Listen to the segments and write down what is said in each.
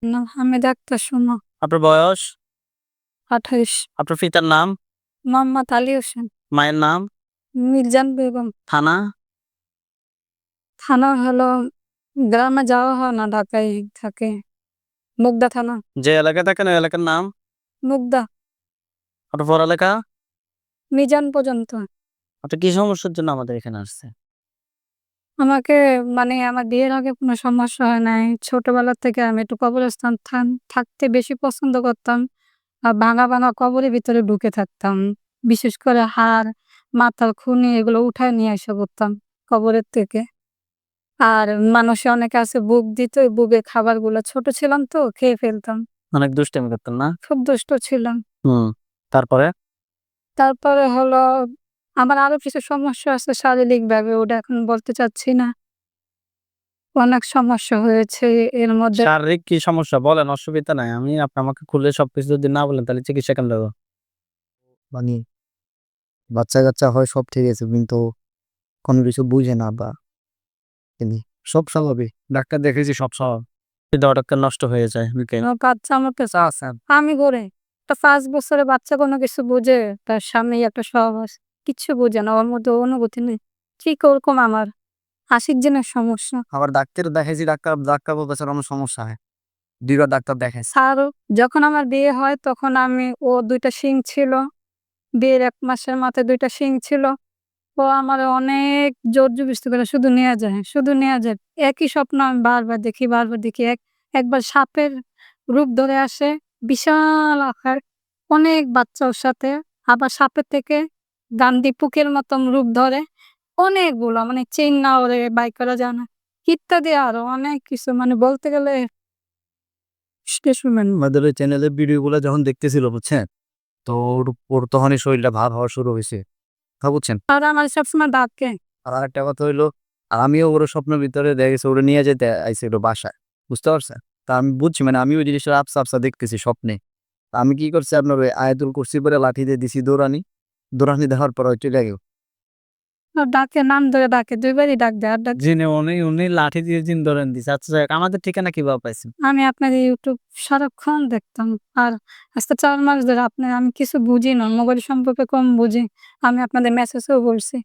না, আমি ডাক্তার শোনো। আপনার বয়স? 28। আপনার পিতার নাম? মোহাম্মদ আলী হোসেন। মায়ের নাম? মির্জান বেগম। থানা? থানা হলো গ্রামে যাওয়া হয় না, ঢাকায় থাকে। মুগদা থানা। যে এলাকায় থাকেন ওই এলাকার নাম? মুগদা। আপনার পড়ালেখা? মিজান পর্যন্ত। আপনার কি সমস্যার জন্য আমাদের এখানে আসছে? আমাকে আমার বিয়ের আগে কোনো সমস্যা হয় নাই। ছোটবেলা থেকে আমি একটু কবরস্থান থাকতে বেশি পছন্দ করতাম। ভাঙা কবরের ভিতরে ঢুকে থাকতাম। বিশেষ করে হাড়, মাথার খুনি এগুলো উঠায় নিয়ে এসে পড়তাম কবরের থেকে। আর মানুষে অনেকে আছে বুক দিত, ওই বুকের খাবারগুলো ছোট ছিলাম তো খেয়ে ফেলতাম। অনেক দুষ্টামি করতেন না? খুব দুষ্ট ছিলাম। হুম। তারপরে? তারপরে হলো আমার আরো কিছু সমস্যা আছে শারীরিকভাবে, ওটা এখন বলতে চাচ্ছি না। অনেক সমস্যা হয়েছে এর মধ্যে। শারীরিক কি সমস্যা বলেন, অসুবিধা নাই। আপনি আমাকে খুলে সবকিছু যদি না বলেন তাহলে চিকিৎসা কেন দেবো? মানে বাচ্চা-কাচ্চা হয় সব ঠিক আছে কিন্তু কোনো কিছু বুঝে না বা তিনি সব স্বাভাবিক। ডাক্তার দেখেছি সব স্বভাব। হৃদয়টা নষ্ট হয়ে যায়। আমার বাচ্চা আমার কাছে আছে। আমি করে একটা 5 বছরের বাচ্চা কোনো কিছু বুঝে? তার সামনেই একটা সহজ কিচ্ছু বুঝে না, ওর মধ্যে অনুভূতি নেই। ঠিক ওরকম আমার আশিক জনের সমস্যা। আবার ডাক্তার দেখাইছি, ডাক্তার বলতেছে আমার সমস্যা হয়। ২ বার ডাক্তার দেখাইছি। স্যারও যখন আমার বিয়ে হয় তখন ও ২ টা শিং ছিল। বিয়ের ১ মাসের মাথায় ২ টা শিং ছিল। ও আমারে অনেক জোর-জবরদস্তি করে শুধু নিয়ে যায়, শুধু নিয়ে যায়। একই স্বপ্ন আমি বারবার দেখি। একবার সাপের রূপ ধরে আসে, বিশাল আকার, অনেক বাচ্চা ওর সাথে। আবার সাপের থেকে গান্ডি পুকের মতন রূপ ধরে। অনেকগুলো চেইন না ওরে বাই করা যায় না। ইত্যাদি আরো অনেক কিছু বলতে গেলে স্পেশালম্যান আমাদের ওই চ্যানেলের ভিডিওগুলো যখন দেখতেছিল বুঝছেন? তো ওর তখনই শরীরটা ভার হওয়া শুরু হইছে। বুঝছেন? আর আমার সবসময় ডাকে। আর আরেকটা কথা হইলো আমিও ওর স্বপ্নের ভিতরে দেখা গেছে ওরে নিয়ে যেতে আইছিল বাসায়। বুঝতে পারছেন? তা আমি বুঝছি আমি ওই জিনিসটা আবছা দেখতেছি স্বপ্নে। তা আমি কি করছি আপনার ওই আয়াতুল কুরসি পড়ে লাঠি দিয়ে দিছি দৌড়ানি। দৌড়ানি দেওয়ার পর চলে গেল। ডাকে, নাম ধরে ডাকে। ২ বারই ডাক দেয়। আর ডাক যিনি উনি লাঠি দিয়ে জিন ধরেন দিছে। আচ্ছা যাক, আমাদের ঠিকানা কিভাবে পাইছেন? আমি আপনার YouTube সারাক্ষণ দেখতাম। আর আজকে ৪ মাস ধরে আমি কিছু বুঝি না। মোবাইল সম্পর্কে কম বুঝি। আমি আপনাদের মেসেজেও বলছি।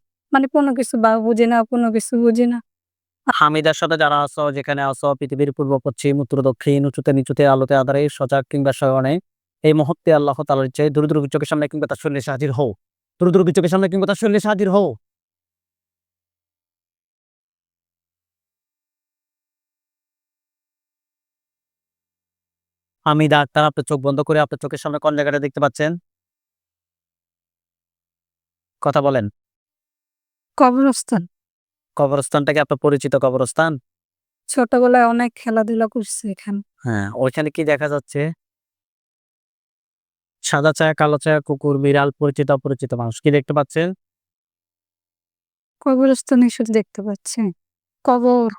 কোনো কিছু বুঝি না, কোনো কিছু বুঝি না। হামিদার সাথে যারা আছো, যেখানে আছো, পৃথিবীর পূর্ব পশ্চিম উত্তর দক্ষিণ উঁচুতে নিচুতে আলোতে আঁধারে সজাগ কিংবা শয়নে এই মুহূর্তে আল্লাহ তাআলার ইচ্ছায় দ্রুত চোখের সামনে কিংবা তার শরীরে হাজির হও। দ্রুত চোখের সামনে কিংবা তার শরীরে হাজির হও। আমি ডাক্তার, আপনার চোখ বন্ধ করে আপনার চোখের সামনে কোন জায়গাটা দেখতে পাচ্ছেন? কথা বলেন। কবরস্থান। কবরস্থানটা কি আপনার পরিচিত কবরস্থান? ছোটবেলায় অনেক খেলাধুলা করছি এখানে। হ্যাঁ, ওইখানে কি দেখা যাচ্ছে? সাদা ছায়া, কালো ছায়া, কুকুর, বিড়াল, পরিচিত অপরিচিত মানুষ কি দেখতে পাচ্ছেন? কবরস্থানে শুধু দেখতে পাচ্ছি। কবর।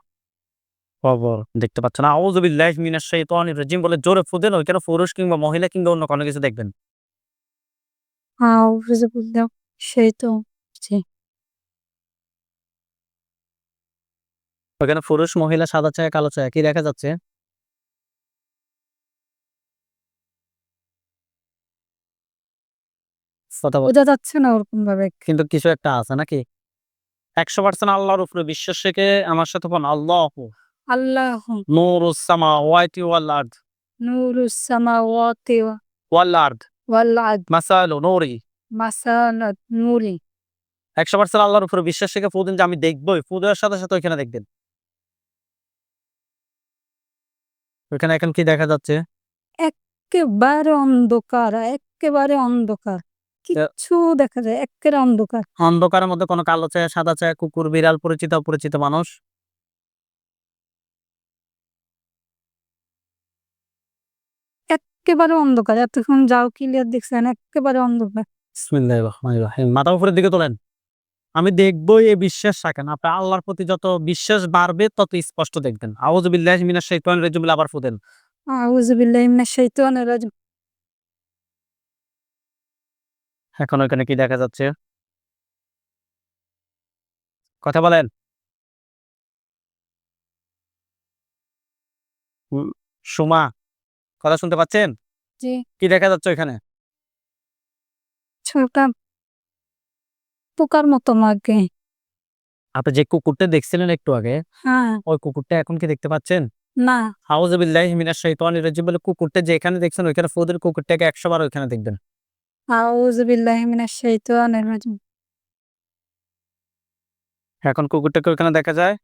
কবর দেখতে পাচ্ছেন। আউযু বিল্লাহি মিনাশ শাইতানির রাজিম বলে জোরে ফু দেন, ওইখানে পুরুষ কিংবা মহিলা কিংবা অন্য কোনো কিছু দেখবেন। আউযু বিল্লাহ সেই তো জি। ওইখানে পুরুষ, মহিলা, সাদা ছায়া, কালো ছায়া কি দেখা যাচ্ছে? কথা বল। বোঝা যাচ্ছে না ওরকম ভাবে। কিন্তু কিছু একটা আছে নাকি? 100% আল্লাহর উপরে বিশ্বাস রেখে আমার সাথে বলুন আল্লাহু আল্লাহু নূরুস সামাওয়াতি ওয়াল আরদ নূরুস সামাওয়াতি ওয়াল আরদ ওয়াল আরদ মাসালু নূরি। মাসানাত নূরি। 100% আল্লাহর উপরে বিশ্বাস রেখে ফু দিন যে আমি দেখবই। ফু দেওয়ার সাথে, সাথে ওইখানে দেখবেন। ওইখানে এখন কি দেখা যাচ্ছে? এক্কেবারে অন্ধকার, এক্কেবারে অন্ধকার। এ কিচ্ছু দেখা যায়, এক্কেবারে অন্ধকার। অন্ধকারের মধ্যে কোনো কালো ছায়া, সাদা ছায়া, কুকুর, বিড়াল, পরিচিত অপরিচিত মানুষ? এক্কেবারে অন্ধকার। এতক্ষণ যাও ক্লিয়ার দেখছেন, এক্কেবারে অন্ধকার। বিসমিল্লাহির রহমানির রহিম। মাথা উপরের দিকে তোলেন। আমি দেখবই এই বিশ্বাস রাখেন। আপনার আল্লাহর প্রতি যত বিশ্বাস বাড়বে তত স্পষ্ট দেখবেন। আউযু বিল্লাহি মিনাশ শাইতানির রাজিম বলে আবার ফু দেন। আউযু বিল্লাহি মিনাশ শাইতানির রাজিম। এখন ওইখানে কি দেখা যাচ্ছে? কথা বলেন। হুম, সুমা কথা শুনতে পাচ্ছেন? জি। কি দেখা যাচ্ছে ওইখানে? ছোটা পোকার মতো লাগে। আপনি যে কুকুরটা দেখছিলেন একটু আগে, হ্যাঁ, ওই কুকুরটা এখন কি দেখতে পাচ্ছেন? না। আউযু বিল্লাহি মিনাশ শাইতানির রাজিম বলে কুকুরটা যেখানে দেখছেন ওইখানে ফু দিলে কুকুরটাকে ১০০ বার ওইখানে দেখবেন। আউযু বিল্লাহি মিনাশ শাইতানির রাজিম। এখন কুকুরটাকে ওইখানে দেখা যায়?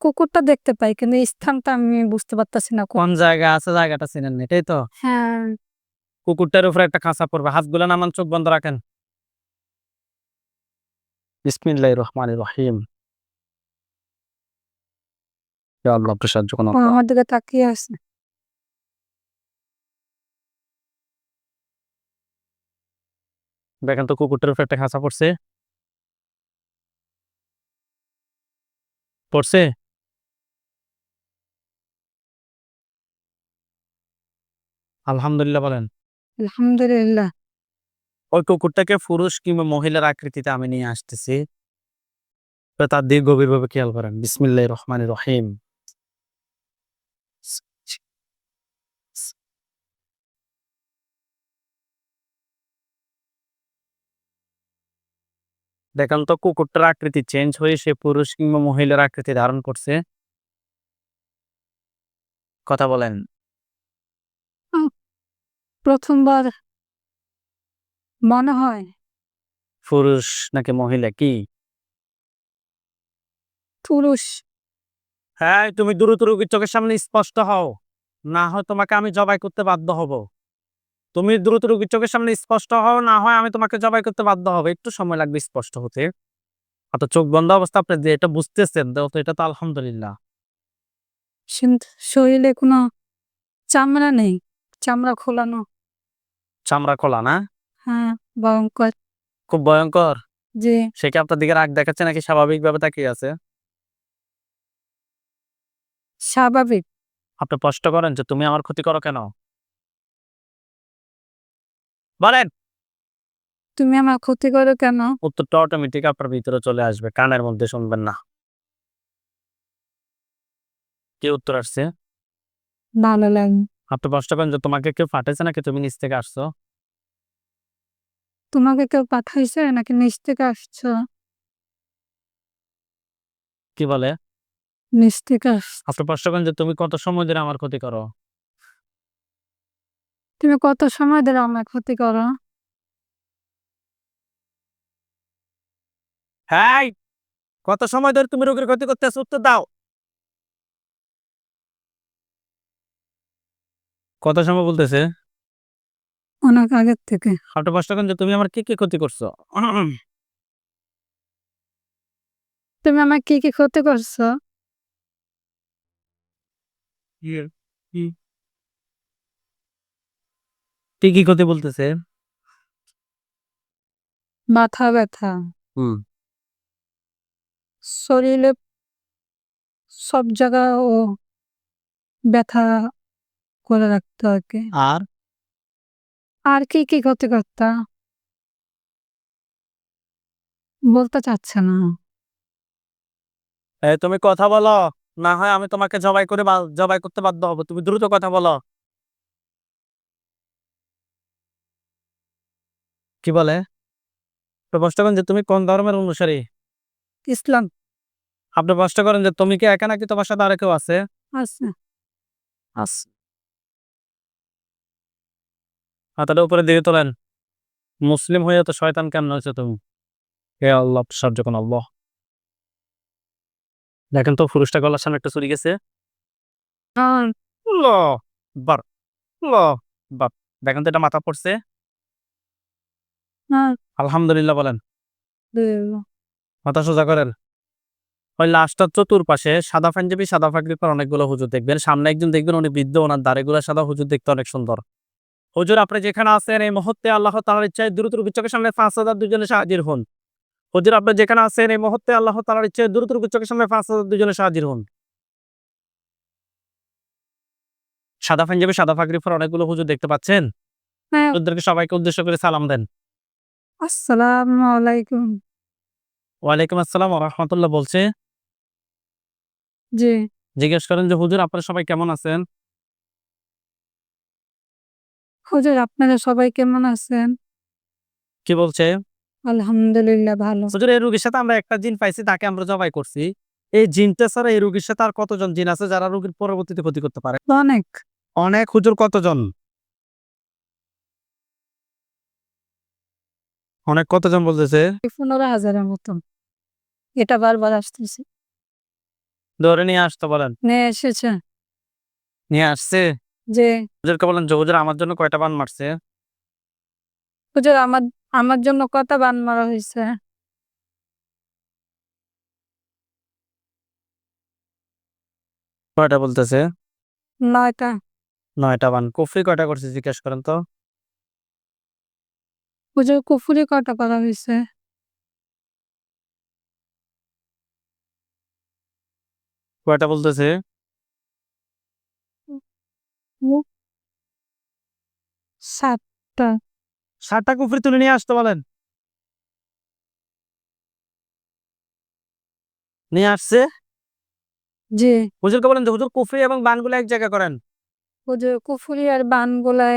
কুকুরটা দেখতে পাই কিন্তু স্থানটা আমি বুঝতে পারতাছি না কোন জায়গায় আছে জায়গাটা চিনেন না, এটাই তো? হ্যাঁ, কুকুরটার উপরে একটা খাঁচা পড়বে। হাতগুলা নামান, চোখ বন্ধ রাখেন। বিসমিল্লাহির রহমানির রহিম। ইয়া আল্লাহ আপনি সাহায্য করুন ও আল্লাহ। আমার দিকে তাকিয়ে আছে। দেখেন তো কুকুরটার উপরে একটা খাঁচা পড়ছে? পড়ছে? আলহামদুলিল্লাহ বলেন। আলহামদুলিল্লাহ। ওই কুকুরটাকে পুরুষ কিংবা মহিলার আকৃতিতে আমি নিয়ে আসতেছি। তো তার দিকে গভীরভাবে খেয়াল করেন। বিসমিল্লাহির রহমানির রহিম। দেখেন তো কুকুরটার আকৃতি চেঞ্জ হয়ে সে পুরুষ কিংবা মহিলার আকৃতি ধারণ করছে? কথা বলেন। আ ১ম বার মনে হয় পুরুষ নাকি মহিলা কি? পুরুষ। হ্যাঁ, তুমি দ্রুত রোগীর চোখের সামনে স্পষ্ট হও। না হয় তোমাকে আমি জবাই করতে বাধ্য হব। তুমি দ্রুত রোগীর চোখের সামনে স্পষ্ট হও, না হয় আমি তোমাকে জবাই করতে বাধ্য হব। একটু সময় লাগবে স্পষ্ট হতে। চোখ বন্ধ অবস্থা আপনি যে এটা বুঝতেছেন তো এটা তো আলহামদুলিল্লাহ। শরীরে কোনো চামড়া নেই। চামড়া খোলানো। চামড়া খোলা না? হ্যাঁ, ভয়ংকর। খুব ভয়ংকর। জি, সে কি আপনার দিকে রাগ দেখাচ্ছে নাকি স্বাভাবিকভাবে তাকিয়ে আছে? স্বাভাবিক। আপনি প্রশ্ন করেন যে তুমি আমার ক্ষতি করো কেন? বলেন। তুমি আমার ক্ষতি করো কেন? উত্তরটা অটোমেটিক আপনার ভিতরে চলে আসবে। কানের মধ্যে শুনবেন না। কি উত্তর আসছে? ভালো লাগে। আপনি প্রশ্ন করেন যে তোমাকে কেউ পাঠাইছে নাকি তুমি নিজ থেকে আসছো? তোমাকে কেউ পাঠাইছে নাকি নিচ থেকে আসছো? কি বলে? নিচ থেকে আপনি প্রশ্ন করেন যে তুমি কত সময় ধরে আমার ক্ষতি করো? তুমি কত সময় ধরে আমার ক্ষতি করো? হ্যাঁ, কত সময় ধরে তুমি রোগীর ক্ষতি করতেছো? উত্তর দাও। কত সময় বলতেছে? অনেক আগের থেকে। আপনি প্রশ্ন করেন যে তুমি আমার কি ক্ষতি করছো? তুমি আমার কি ক্ষতি করছো? কি ক্ষতি বলতেছে? মাথা ব্যথা। হুম। শরীরে সব জায়গায় ও ব্যথা করে রাখতো আরকি। আর আর কি ক্ষতি করতা? বলতে চাচ্ছে না। তুমি কথা বলো। না হয় আমি তোমাকে জবাই করতে বাধ্য হব। তুমি দ্রুত কথা বলো। কি বলে? তো প্রশ্ন করেন যে তুমি কোন ধর্মের অনুসারী? ইসলাম আপনি প্রশ্ন করেন যে তুমি কি একা নাকি তোমার সাথে আরো কেউ আছে? আছে। আছে। হাতটা উপরে দিয়ে তোলেন। মুসলিম হয়ে তো শয়তান কেমন হয়েছে তুমি? হে আল্লাহ সাহায্য করুন আল্লাহ। দেখেন তো পুরুষটা গলার সামনে একটা চুরি গেছে। আল্লাহ বার আল্লাহ বাপ। দেখেন তো এটা মাথা পড়ছে। হ্যাঁ, আলহামদুলিল্লাহ বলেন। আলহামদুলিল্লাহ। মাথা সোজা করেন। ওই লাশটার চতুর্পাশে সাদা পাঞ্জাবি সাদা পাগড়ি পরা অনেকগুলো হুজুর দেখবেন। সামনে একজন দেখবেন উনি বৃদ্ধ, ওনার দাড়িগুলো সাদা, হুজুর দেখতে অনেক সুন্দর। হুজুর আপনি যেখানে আছেন এই মুহূর্তে আল্লাহ তাআলার ইচ্ছায় দ্রুত রোগীর চোখের সামনে ৫,০০০ দুজনে হাজির হন। হুজুর আপনি যেখানে আছেন এই মুহূর্তে আল্লাহ তাআলার ইচ্ছায় দ্রুত রোগীর চোখের সামনে ৫,০০০ দুজনে হাজির হন। সাদা পাঞ্জাবি সাদা পাগড়ি পরা অনেকগুলো হুজুর দেখতে পাচ্ছেন? হ্যাঁ, হুজুরদেরকে সবাইকে উদ্দেশ্য করে সালাম দেন। আসসালামু আলাইকুম। ওয়ালাইকুম আসসালাম ওয়া রাহমাতুল্লাহ বলছে। জি, জিজ্ঞেস করেন যে হুজুর আপনারা সবাই কেমন আছেন? হুজুর আপনারা সবাই কেমন আছেন? কি বলছে? আলহামদুলিল্লাহ ভালো। হুজুর এই রোগীর সাথে আমরা একটা জিন পাইছি, তাকে আমরা জবাই করছি। এই জিনটা ছাড়া এই রোগীর সাথে আর কতজন জিন আছে যারা রোগীর পরবর্তীতে ক্ষতি করতে পারে? অনেক অনেক। হুজুর কতজন? অনেক কতজন বলতেছে? 15,000-এর মতন। এটা বারবার আসতেছে। ধরে নিয়ে আসতে বলেন। নিয়ে এসেছে নিয়ে আসছে? যে হুজুরকে বলেন যে হুজুর আমার জন্য কয়টা বান মারছে? হুজুর আমার জন্য কত বান মারা হইছে? কয়টা বলতেছে? 9টা। 9টা বান। কুফরি কয়টা করছে জিজ্ঞেস করেন তো? হুজুর কুফরি কয়টা করা হইছে? কয়টা বলতেছে? উ 7টা। 7টা কুফরি তুলে নিয়ে আসতে বলেন। নিয়ে আসছে? জি। হুজুরকে বলেন যে হুজুর কুফরি এবং বানগুলো এক জায়গায় করেন। হুজুর কুফরি আর বানগুলা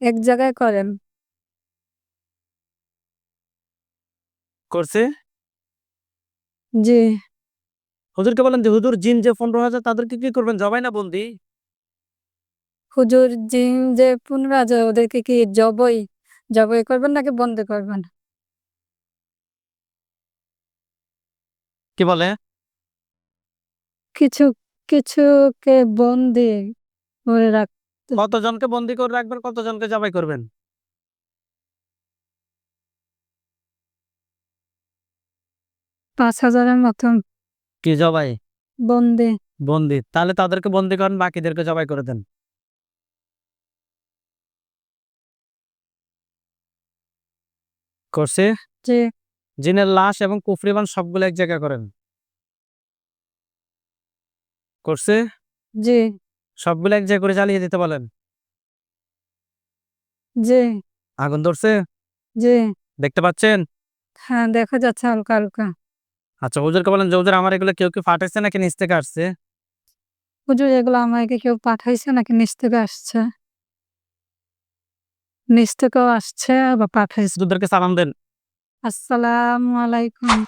এক জায়গায় করেন। করছে? জি। হুজুরকে বলেন যে হুজুর জিন যে 15,000 তাদেরকে কি করবেন? জবাই না বন্দি? হুজুর জিন যে 15,000 ওদেরকে কি জবাই করবেন নাকি বন্দি করবেন? কি বলে? কিছু কিছুকে বন্দি করে রাখতে কতজনকে বন্দি করে রাখবেন, কতজনকে জবাই করবেন? 5,000-এর মতন কি জবাই? বন্দি। বন্দি। তাহলে তাদেরকে বন্দি করেন, বাকিদেরকে জবাই করে দেন। করছে? জি, জিনের লাশ এবং কুফরি বান সবগুলো এক জায়গায় করেন। করছে? জি, সবগুলো এক জায়গায় করে জ্বালিয়ে দিতে বলেন। জি, আগুন ধরছে? জি। দেখতে পাচ্ছেন? হ্যাঁ, দেখা যাচ্ছে হালকা, হালকা। আচ্ছা, হুজুরকে বলেন যে হুজুর আমার এগুলো কেউ কি ফাটাইছে নাকি নিচ থেকে আসছে? হুজুর এগুলো আমাকে কেউ পাঠাইছে নাকি নিচ থেকে আসছে? নিচ থেকেও আসছে বা পাঠাইছে। হুজুরদেরকে সালাম দেন। আসসালামু আলাইকুম।